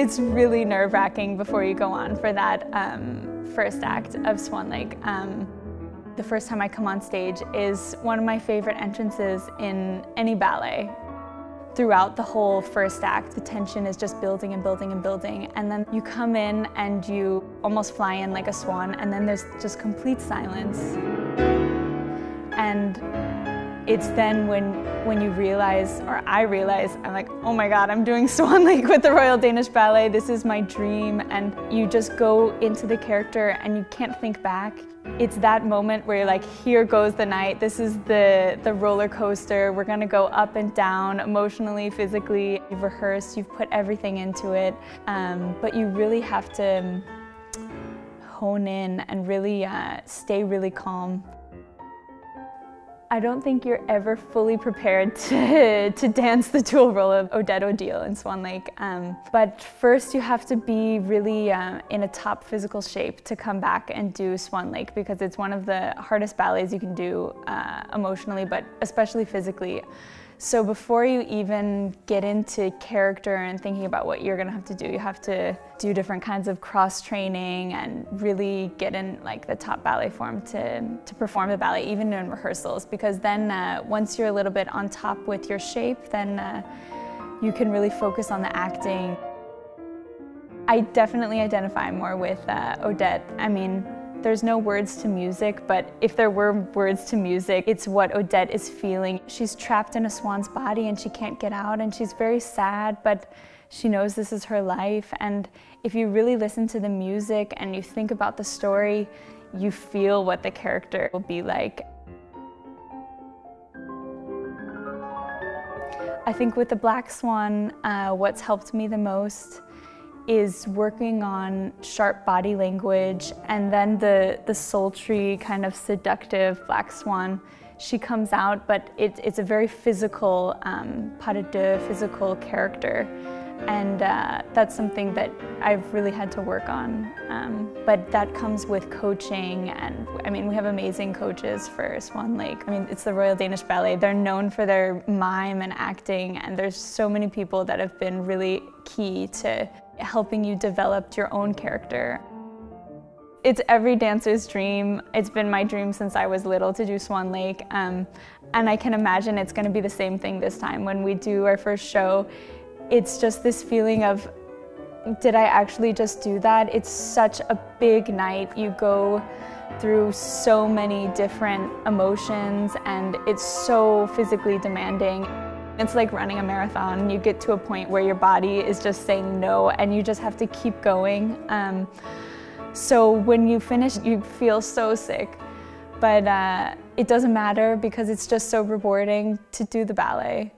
It's really nerve-wracking before you go on for that first act of Swan Lake. The first time I come on stage is one of my favorite entrances in any ballet. Throughout the whole first act, the tension is just building and building and building, and then you come in and you almost fly in like a swan, and then there's just complete silence. And it's then when you realize, or I realize, I'm like, oh my God, I'm doing Swan Lake with the Royal Danish Ballet. This is my dream. And you just go into the character and you can't think back. It's that moment where you're like, here goes the night. This is the roller coaster. We're gonna go up and down emotionally, physically. You've rehearsed, you've put everything into it. But you really have to hone in and really stay really calm. I don't think you're ever fully prepared to dance the dual role of Odette Odile in Swan Lake. But first you have to be really in a top physical shape to come back and do Swan Lake, because it's one of the hardest ballets you can do emotionally, but especially physically. So before you even get into character and thinking about what you're gonna have to do, you have to do different kinds of cross-training and really get in like the top ballet form to perform the ballet, even in rehearsals, because then once you're a little bit on top with your shape, then you can really focus on the acting. I definitely identify more with Odette. I mean, there's no words to music, but if there were words to music, it's what Odette is feeling. She's trapped in a swan's body and she can't get out, and she's very sad, but she knows this is her life. And if you really listen to the music and you think about the story, you feel what the character will be like. I think with the Black Swan, what's helped me the most is working on sharp body language, and then the sultry, kind of seductive Black Swan. She comes out, but it's a very physical, pas de deux, physical character. And that's something that I've really had to work on. But that comes with coaching, and I mean, we have amazing coaches for Swan Lake. I mean, it's the Royal Danish Ballet. They're known for their mime and acting, and there's so many people that have been really key to helping you develop your own character. It's every dancer's dream. It's been my dream since I was little to do Swan Lake. And I can imagine it's gonna be the same thing this time when we do our first show. It's just this feeling of, did I actually just do that? It's such a big night. You go through so many different emotions, and it's so physically demanding. It's like running a marathon. You get to a point where your body is just saying no, and you just have to keep going. So when you finish, you feel so sick, but it doesn't matter because it's just so rewarding to do the ballet.